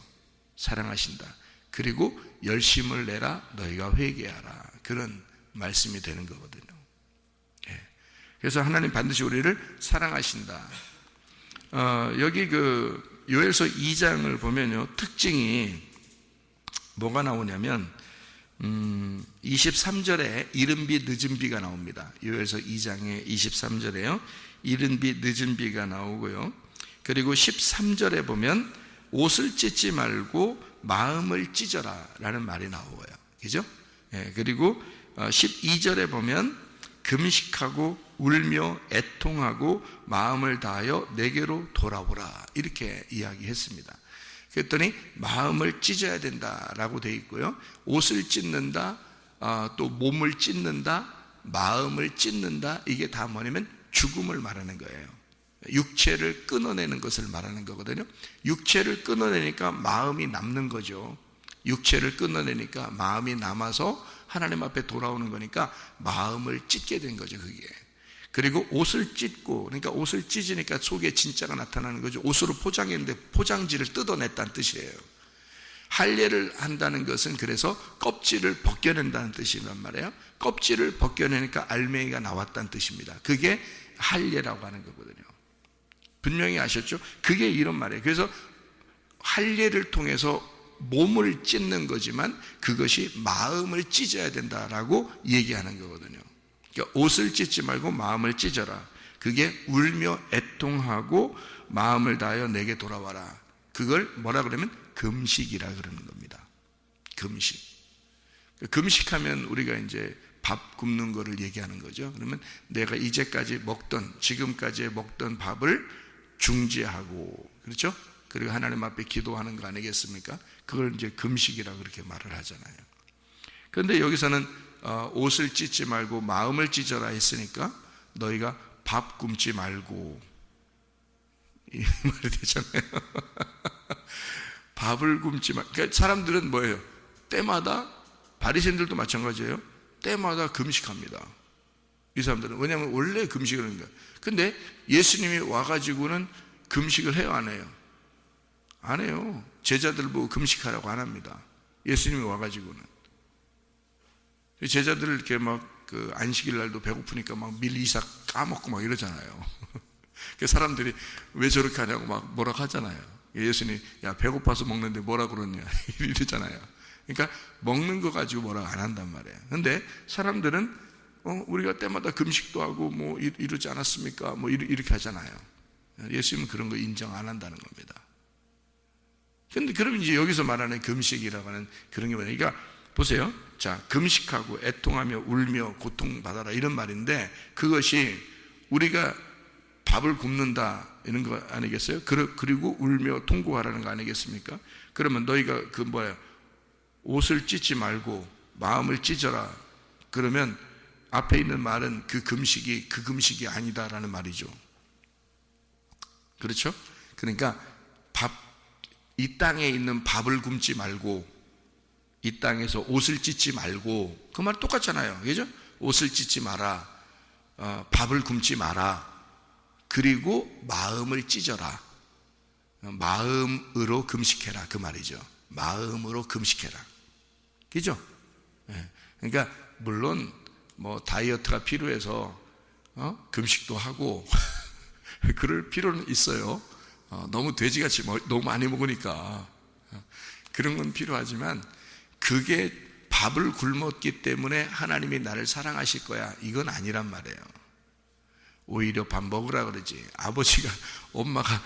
사랑하신다. 그리고 열심을 내라, 너희가 회개하라. 그런 말씀이 되는 거거든요. 그래서 하나님 반드시 우리를 사랑하신다. 여기 그 요엘서 2장을 보면요, 특징이 뭐가 나오냐면 23절에 이른 비 늦은 비가 나옵니다. 요엘서 2장의 23절에요, 이른 비 늦은 비가 나오고요, 그리고 13절에 보면 옷을 찢지 말고 마음을 찢어라 라는 말이 나오고요, 그죠? 그리고 12절에 보면 금식하고 울며 애통하고 마음을 다하여 내게로 돌아오라, 이렇게 이야기했습니다. 그랬더니 마음을 찢어야 된다라고 되어 있고요, 옷을 찢는다, 또 몸을 찢는다, 마음을 찢는다, 이게 다 뭐냐면 죽음을 말하는 거예요. 육체를 끊어내는 것을 말하는 거거든요. 육체를 끊어내니까 마음이 남는 거죠. 육체를 끊어내니까 마음이 남아서 하나님 앞에 돌아오는 거니까 마음을 찢게 된 거죠, 그게. 그리고 옷을 찢고, 그러니까 옷을 찢으니까 속에 진짜가 나타나는 거죠. 옷으로 포장했는데 포장지를 뜯어냈다는 뜻이에요. 할례를 한다는 것은 그래서 껍질을 벗겨낸다는 뜻이란 말이에요. 껍질을 벗겨내니까 알맹이가 나왔다는 뜻입니다. 그게 할례라고 하는 거거든요. 분명히 아셨죠? 그게 이런 말이에요. 그래서 할례를 통해서 몸을 찢는 거지만 그것이 마음을 찢어야 된다라고 얘기하는 거거든요. 그러니까 옷을 찢지 말고 마음을 찢어라. 그게 울며 애통하고 마음을 다하여 내게 돌아와라. 그걸 뭐라 그러면 금식이라 그러는 겁니다. 금식. 금식하면 우리가 이제 밥 굽는 거를 얘기하는 거죠. 그러면 내가 이제까지 먹던, 지금까지 먹던 밥을 중지하고, 그렇죠? 그리고 하나님 앞에 기도하는 거 아니겠습니까? 그걸 이제 금식이라 그렇게 말을 하잖아요. 그런데 여기서는 옷을 찢지 말고 마음을 찢어라 했으니까 너희가 밥 굶지 말고, 이 말이 되잖아요. 밥을 굶지 말. 그러니까 사람들은 뭐예요? 때마다, 바리새인들도 마찬가지예요. 때마다 금식합니다. 이 사람들은. 왜냐하면 원래 금식을 하는 거예요. 근데 예수님이 와가지고는 금식을 해요, 안 해요? 안 해요. 제자들 보고 금식하라고 안 합니다. 예수님이 와가지고는. 제자들 이렇게 막 그 안식일 날도 배고프니까 막 밀리사 까먹고 막 이러잖아요. 그 사람들이 왜 저렇게 하냐고 막 뭐라고 하잖아요. 예수님, 야, 배고파서 먹는데 뭐라 그러냐 이러잖아요. 그러니까 먹는 거 가지고 뭐라고 안 한단 말이에요. 근데 사람들은 우리가 때마다 금식도 하고 뭐 이러지 않았습니까? 뭐 이렇게 하잖아요. 예수님은 그런 거 인정 안 한다는 겁니다. 근데 그러면 이제 여기서 말하는 금식이라고 하는 그런 게 뭐냐? 그러니까 보세요. 자, 금식하고 애통하며 울며 고통받아라 이런 말인데, 그것이 우리가 밥을 굶는다 이런 거 아니겠어요? 그리고 울며 통곡하라는 거 아니겠습니까? 그러면 너희가 그 옷을 찢지 말고 마음을 찢어라. 그러면 앞에 있는 말은 그 금식이 아니다라는 말이죠. 그렇죠? 그러니까 이 땅에 있는 밥을 굶지 말고, 이 땅에서 옷을 찢지 말고, 그 말 똑같잖아요. 그죠? 옷을 찢지 마라, 밥을 굶지 마라, 그리고 마음을 찢어라. 마음으로 금식해라, 그 말이죠. 마음으로 금식해라. 그죠? 그러니까 물론 뭐 다이어트가 필요해서 금식도 하고 그럴 필요는 있어요. 너무 돼지같이 너무 많이 먹으니까 그런 건 필요하지만, 그게 밥을 굶었기 때문에 하나님이 나를 사랑하실 거야, 이건 아니란 말이에요. 오히려 밥 먹으라 그러지. 아버지가, 엄마가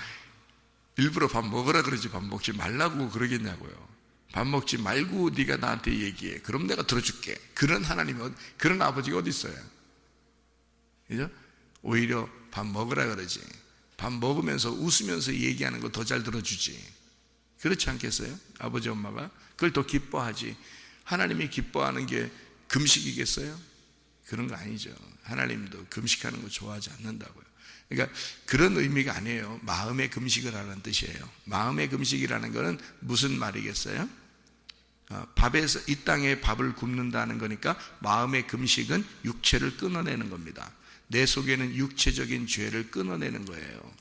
일부러 밥 먹으라 그러지 밥 먹지 말라고 그러겠냐고요. 밥 먹지 말고 네가 나한테 얘기해. 그럼 내가 들어줄게. 그런 하나님이, 그런 아버지가 어디 있어요? 그죠? 오히려 밥 먹으라 그러지. 밥 먹으면서 웃으면서 얘기하는 거 더 잘 들어주지. 그렇지 않겠어요? 아버지 엄마가 그걸 더 기뻐하지. 하나님이 기뻐하는 게 금식이겠어요? 그런 거 아니죠. 하나님도 금식하는 거 좋아하지 않는다고요. 그러니까 그런 의미가 아니에요. 마음의 금식을 하는 뜻이에요. 마음의 금식이라는 것은 무슨 말이겠어요? 밥에서 이 땅에 밥을 굶는다는 거니까 마음의 금식은 육체를 끊어내는 겁니다. 내 속에는 육체적인 죄를 끊어내는 거예요.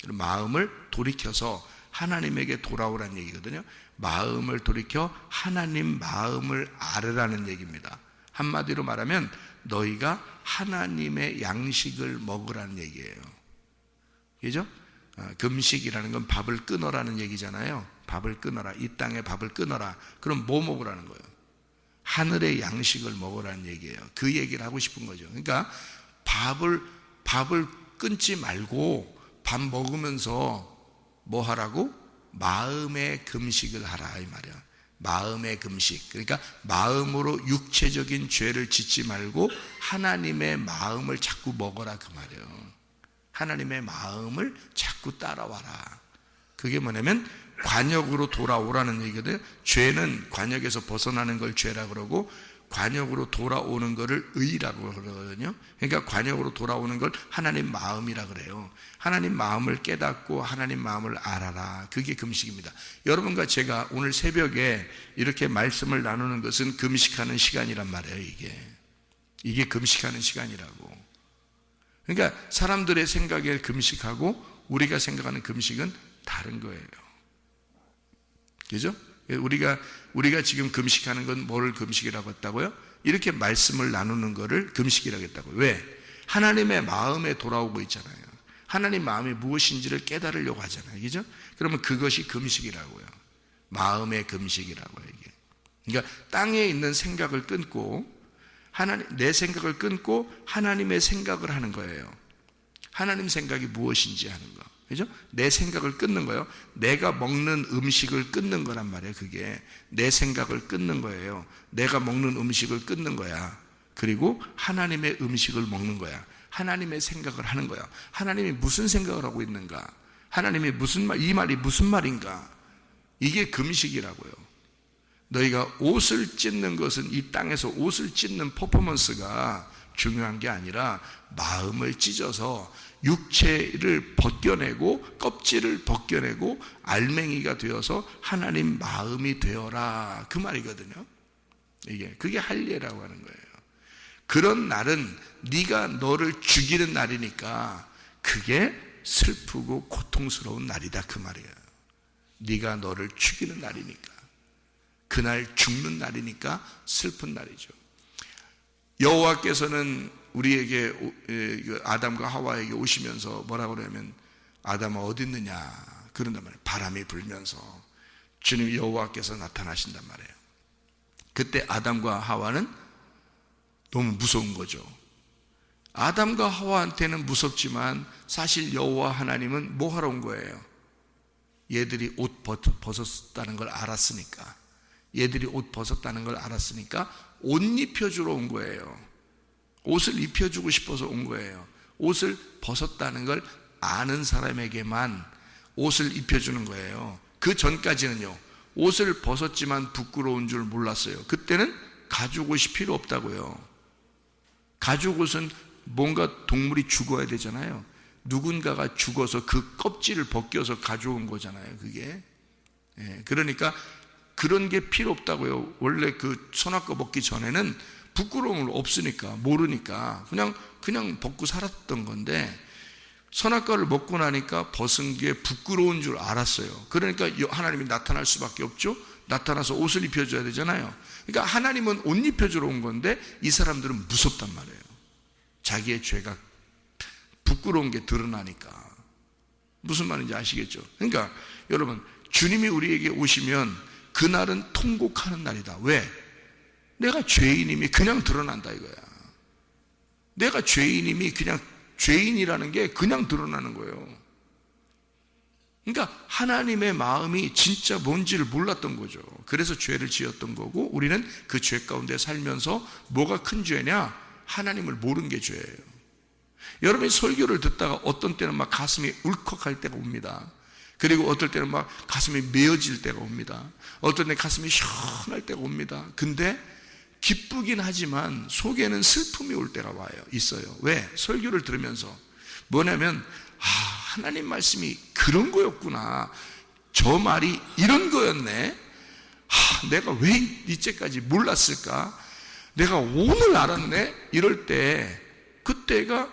마음을 돌이켜서 하나님에게 돌아오라는 얘기거든요. 마음을 돌이켜 하나님 마음을 알으라는 얘기입니다. 한마디로 말하면 너희가 하나님의 양식을 먹으라는 얘기예요. 그죠? 금식이라는 건 밥을 끊어라는 얘기잖아요. 밥을 끊어라. 이 땅에 밥을 끊어라. 그럼 뭐 먹으라는 거예요? 하늘의 양식을 먹으라는 얘기예요. 그 얘기를 하고 싶은 거죠. 그러니까 밥을 끊지 말고 밥 먹으면서 뭐 하라고? 마음의 금식을 하라 이 말이야. 마음의 금식. 그러니까 마음으로 육체적인 죄를 짓지 말고 하나님의 마음을 자꾸 먹어라 그 말이에요. 하나님의 마음을 자꾸 따라와라. 그게 뭐냐면 관역으로 돌아오라는 얘기거든요. 죄는 관역에서 벗어나는 걸 죄라 그러고 관역으로 돌아오는 것을 의라고 그러거든요. 그러니까 관역으로 돌아오는 걸 하나님 마음이라 그래요. 하나님 마음을 깨닫고 하나님 마음을 알아라. 그게 금식입니다. 여러분과 제가 오늘 새벽에 이렇게 말씀을 나누는 것은 금식하는 시간이란 말이에요. 이게 금식하는 시간이라고. 그러니까 사람들의 생각에 금식하고 우리가 생각하는 금식은 다른 거예요. 그죠? 우리가 지금 금식하는 건 뭐를 금식이라고 했다고요? 이렇게 말씀을 나누는 거를 금식이라고 했다고요. 왜? 하나님의 마음에 돌아오고 있잖아요. 하나님 마음이 무엇인지를 깨달으려고 하잖아요. 그죠? 그러면 그것이 금식이라고요. 마음의 금식이라고요, 이게. 그러니까 땅에 있는 생각을 끊고 내 생각을 끊고 하나님의 생각을 하는 거예요. 하나님 생각이 무엇인지 하는 거. 그죠? 내 생각을 끊는 거예요. 내가 먹는 음식을 끊는 거란 말이에요. 그게 내 생각을 끊는 거예요. 내가 먹는 음식을 끊는 거야. 그리고 하나님의 음식을 먹는 거야. 하나님의 생각을 하는 거야. 하나님이 무슨 생각을 하고 있는가? 하나님이 이 말이 무슨 말인가? 이게 금식이라고요. 너희가 옷을 찢는 것은 이 땅에서 옷을 찢는 퍼포먼스가 중요한 게 아니라 마음을 찢어서 육체를 벗겨내고 껍질을 벗겨내고 알맹이가 되어서 하나님 마음이 되어라 그 말이거든요. 그게 할례라고 하는 거예요. 그런 날은 네가 너를 죽이는 날이니까 그게 슬프고 고통스러운 날이다 그 말이에요. 네가 너를 죽이는 날이니까 그날 죽는 날이니까 슬픈 날이죠. 여호와께서는 우리에게 아담과 하와에게 오시면서 뭐라고 그러냐면 아담아 어디 있느냐 그런단 말이에요. 바람이 불면서 주님 여호와께서 나타나신단 말이에요. 그때 아담과 하와는 너무 무서운 거죠. 아담과 하와한테는 무섭지만 사실 여호와 하나님은 뭐 하러 온 거예요? 얘들이 옷 벗었다는 걸 알았으니까 옷 입혀주러 온 거예요. 옷을 입혀주고 싶어서 온 거예요. 옷을 벗었다는 걸 아는 사람에게만 옷을 입혀주는 거예요. 그 전까지는요, 옷을 벗었지만 부끄러운 줄 몰랐어요. 그때는 가죽 옷이 필요 없다고요. 가죽 옷은 뭔가 동물이 죽어야 되잖아요. 누군가가 죽어서 그 껍질을 벗겨서 가져온 거잖아요. 그게. 그러니까 그런 게 필요 없다고요. 원래 그 선악과 먹기 전에는 부끄러움을 없으니까 모르니까 그냥 벗고 살았던 건데 선악과를 먹고 나니까 벗은 게 부끄러운 줄 알았어요. 그러니까 하나님이 나타날 수밖에 없죠. 나타나서 옷을 입혀줘야 되잖아요. 그러니까 하나님은 옷 입혀주러 온 건데 이 사람들은 무섭단 말이에요. 자기의 죄가 부끄러운 게 드러나니까. 무슨 말인지 아시겠죠? 그러니까 여러분 주님이 우리에게 오시면 그날은 통곡하는 날이다. 왜? 내가 죄인임이 그냥 드러난다 이거야. 내가 죄인임이 그냥 죄인이라는 게 그냥 드러나는 거예요. 그러니까 하나님의 마음이 진짜 뭔지를 몰랐던 거죠. 그래서 죄를 지었던 거고, 우리는 그 죄 가운데 살면서 뭐가 큰 죄냐? 하나님을 모르는 게 죄예요. 여러분이 설교를 듣다가 어떤 때는 막 가슴이 울컥할 때가 옵니다. 그리고 어떨 때는 막 가슴이 메어질 때가 옵니다. 어떤 때 가슴이 시원할 때가 옵니다. 근데 기쁘긴 하지만 속에는 슬픔이 올 때가 있어요. 왜? 설교를 들으면서 뭐냐면 하나님 말씀이 그런 거였구나. 저 말이 이런 거였네. 내가 왜 이제까지 몰랐을까? 내가 오늘 알았네. 이럴 때 그때가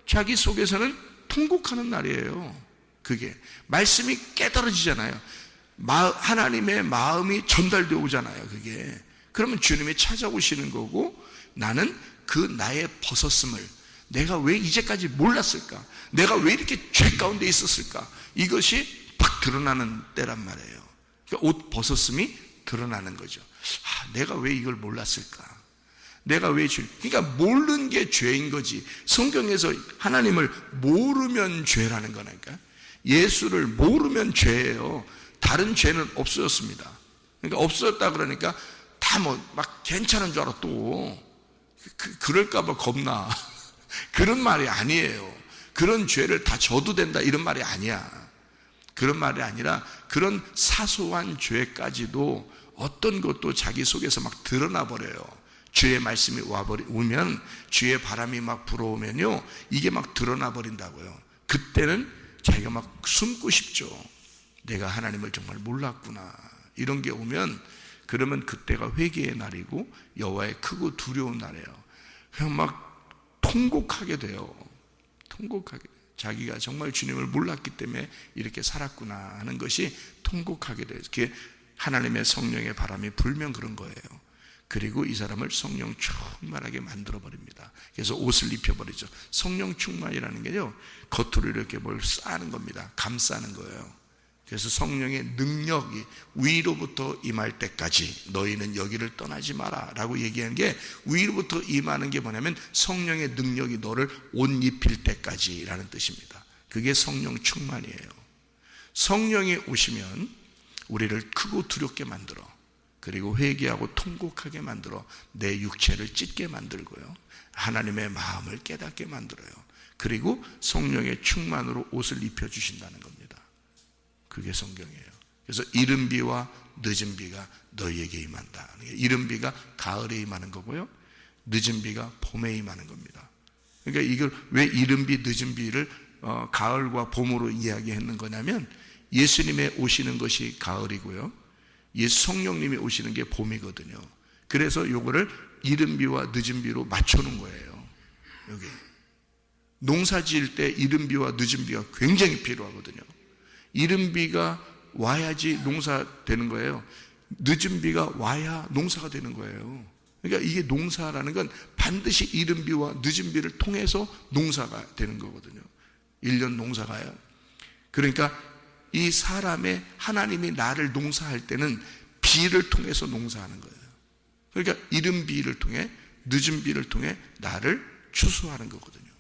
자기 속에서는 통곡하는 날이에요. 그게 말씀이 깨달아지잖아요. 하나님의 마음이 전달되어 오잖아요. 그게 그러면 주님이 찾아오시는 거고, 나는 그 나의 벗었음을 내가 왜 이제까지 몰랐을까? 내가 왜 이렇게 죄 가운데 있었을까? 이것이 팍 드러나는 때란 말이에요. 그러니까 옷 벗었음이 드러나는 거죠. 내가 왜 이걸 몰랐을까? 내가 왜 그러니까 모르는 게 죄인 거지. 성경에서 하나님을 모르면 죄라는 거니까. 예수를 모르면 죄예요. 다른 죄는 없어졌습니다. 그러니까 없어졌다 그러니까 다 막 괜찮은 줄 알아. 또 그럴까봐 겁나. 그런 말이 아니에요. 그런 죄를 다 져도 된다 이런 말이 아니야. 그런 말이 아니라 그런 사소한 죄까지도 어떤 것도 자기 속에서 막 드러나 버려요. 주의 말씀이 오면, 주의 바람이 막 불어오면요, 이게 막 드러나 버린다고요. 그때는 자기가 막 숨고 싶죠. 내가 하나님을 정말 몰랐구나. 이런 게 오면, 그러면 그때가 회개의 날이고 여호와의 크고 두려운 날이에요. 그냥 막 통곡하게 돼요. 통곡하게. 자기가 정말 주님을 몰랐기 때문에 이렇게 살았구나 하는 것이 통곡하게 돼요. 그게 하나님의 성령의 바람이 불면 그런 거예요. 그리고 이 사람을 성령 충만하게 만들어버립니다. 그래서 옷을 입혀버리죠. 성령 충만이라는 게요, 겉으로 이렇게 뭘 싸는 겁니다. 감싸는 거예요. 그래서 성령의 능력이 위로부터 임할 때까지 너희는 여기를 떠나지 마라 라고 얘기한 게, 위로부터 임하는 게 뭐냐면 성령의 능력이 너를 옷 입힐 때까지 라는 뜻입니다. 그게 성령 충만이에요. 성령이 오시면 우리를 크고 두렵게 만들어, 그리고 회개하고 통곡하게 만들어 내 육체를 찢게 만들고요, 하나님의 마음을 깨닫게 만들어요. 그리고 성령의 충만으로 옷을 입혀주신다는 겁니다. 그게 성경이에요. 그래서 이른 비와 늦은 비가 너희에게 임한다. 이른 비가 가을에 임하는 거고요, 늦은 비가 봄에 임하는 겁니다. 그러니까 이걸 왜 이른 비, 늦은 비를 가을과 봄으로 이야기했는 거냐면, 예수님의 오시는 것이 가을이고요, 예수 성령님이 오시는 게 봄이거든요. 그래서 요거를 이른 비와 늦은 비로 맞춰놓은 거예요. 여기 농사 지을 때 이른 비와 늦은 비가 굉장히 필요하거든요. 이른 비가 와야지 농사 되는 거예요. 늦은 비가 와야 농사가 되는 거예요. 그러니까 이게 농사라는 건 반드시 이른 비와 늦은 비를 통해서 농사가 되는 거거든요. 1년 농사가요. 그러니까 이 사람의, 하나님이 나를 농사할 때는 비를 통해서 농사하는 거예요. 그러니까 이른 비를 통해, 늦은 비를 통해 나를 추수하는 거거든요.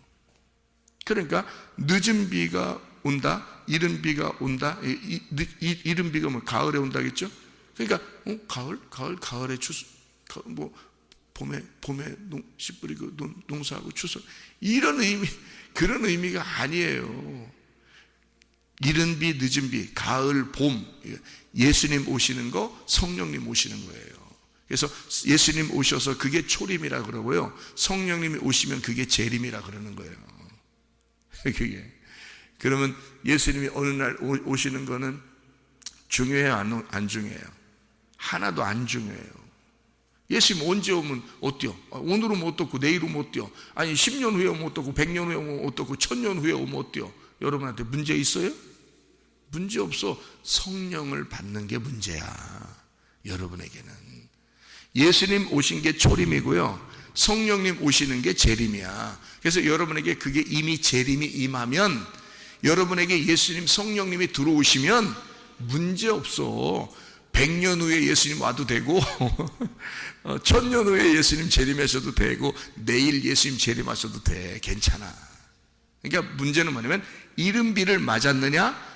그러니까 늦은 비가 온다, 이른 비가 온다. 이른 비가 뭐 가을에 온다겠죠. 그러니까 가을에 추수, 뭐 봄에 씨 뿌리고 농사하고 추수, 이런 의미, 그런 의미가 아니에요. 이른 비, 늦은 비, 가을, 봄, 예수님 오시는 거, 성령님 오시는 거예요. 그래서 예수님 오셔서 그게 초림이라 그러고요, 성령님이 오시면 그게 재림이라 그러는 거예요. 그게. 그러면 예수님이 어느 날 오시는 거는 중요해요, 안 중요해요? 하나도 안 중요해요. 예수님 언제 오면 어때요? 오늘 오면 어떻고, 내일 오면 어때요? 아니 10년 후에 오면 어떻고, 100년 후에 오면 어떻고, 1000년 후에 오면 어때요? 여러분한테 문제 있어요? 문제 없어. 성령을 받는 게 문제야, 여러분에게는. 예수님 오신 게 초림이고요, 성령님 오시는 게 재림이야. 그래서 여러분에게 그게 이미 재림이 임하면, 여러분에게 예수님, 성령님이 들어오시면 문제 없어. 100년 후에 예수님 와도 되고 1000년 후에 예수님 재림하셔도 되고 내일 예수님 재림하셔도 돼. 괜찮아. 그러니까 문제는 뭐냐면, 이른 비를 맞았느냐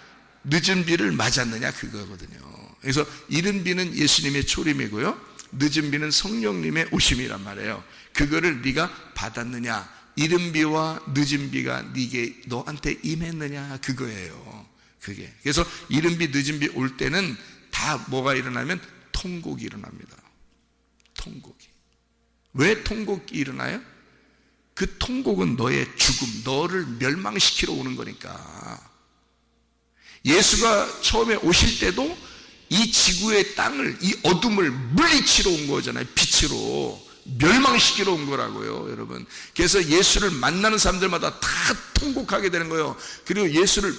늦은 비를 맞았느냐 그거거든요. 그래서 이른 비는 예수님의 초림이고요, 늦은 비는 성령님의 오심이란 말이에요. 그거를 네가 받았느냐, 이른 비와 늦은 비가 너한테 임했느냐 그거예요. 그게. 그래서 이른 비 늦은 비 올 때는 다 뭐가 일어나면 통곡이 일어납니다. 통곡이. 왜 통곡이 일어나요? 그 통곡은 너의 죽음, 너를 멸망시키러 오는 거니까. 예수가 처음에 오실 때도 이 지구의 땅을, 이 어둠을 물리치러 온 거잖아요. 빛으로 멸망시키러 온 거라고요, 여러분. 그래서 예수를 만나는 사람들마다 다 통곡하게 되는 거예요. 그리고 예수를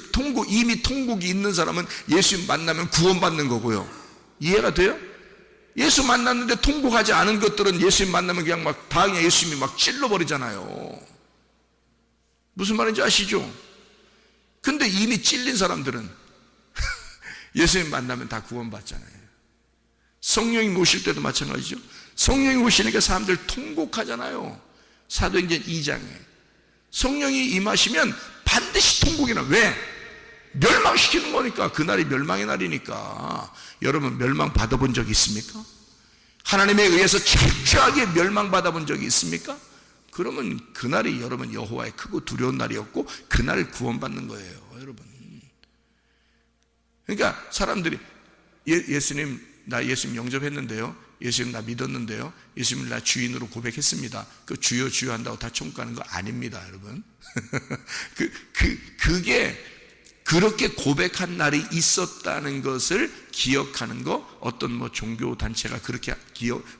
이미 통곡이 있는 사람은 예수 만나면 구원받는 거고요. 이해가 돼요? 예수 만났는데 통곡하지 않은 것들은 예수님 만나면 그냥 막 다 그냥 예수님이 막 찔러버리잖아요. 무슨 말인지 아시죠? 근데 이미 찔린 사람들은 예수님 만나면 다 구원받잖아요. 성령이 오실 때도 마찬가지죠. 성령이 오시니까 사람들 통곡하잖아요. 사도행전 2장에 성령이 임하시면 반드시 통곡이 나. 왜? 멸망시키는 거니까. 그날이 멸망의 날이니까. 여러분 멸망 받아본 적이 있습니까? 하나님에 의해서 철저하게 멸망 받아본 적이 있습니까? 그러면 그날이 여러분 여호와의 크고 두려운 날이었고 그날 구원받는 거예요, 여러분. 그러니까 사람들이 나 예수님 영접했는데요, 예수님 나 믿었는데요, 예수님 나 주인으로 고백했습니다. 그 주여 주여 한다고 다 천국 가는 거 아닙니다, 여러분. 그게 그렇게 고백한 날이 있었다는 것을 기억하는 거, 어떤 뭐 종교 단체가 그렇게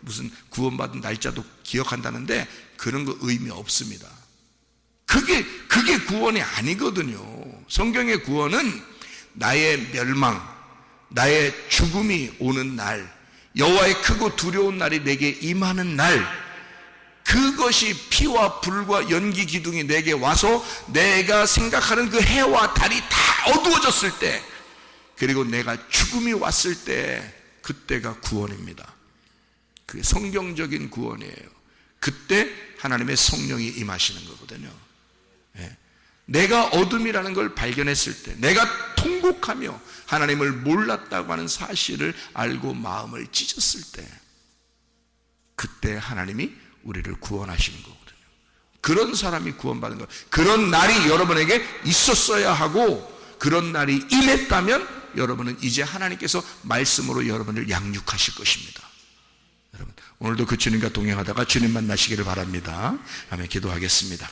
무슨 구원받은 날짜도 기억한다는데 그런 거 의미 없습니다. 그게 구원이 아니거든요. 성경의 구원은 나의 멸망, 나의 죽음이 오는 날, 여호와의 크고 두려운 날이 내게 임하는 날, 그것이 피와 불과 연기 기둥이 내게 와서 내가 생각하는 그 해와 달이 다 어두워졌을 때, 그리고 내가 죽음이 왔을 때, 그때가 구원입니다. 그게 성경적인 구원이에요. 그때 하나님의 성령이 임하시는 거거든요. 내가 어둠이라는 걸 발견했을 때, 내가 통곡하며 하나님을 몰랐다고 하는 사실을 알고 마음을 찢었을 때, 그때 하나님이 우리를 구원하시는 거거든요. 그런 사람이 구원받는 거예요. 그런 날이 여러분에게 있었어야 하고, 그런 날이 임했다면 여러분은 이제 하나님께서 말씀으로 여러분을 양육하실 것입니다. 여러분 오늘도 그 주님과 동행하다가 주님 만나시기를 바랍니다. 아멘. 기도하겠습니다.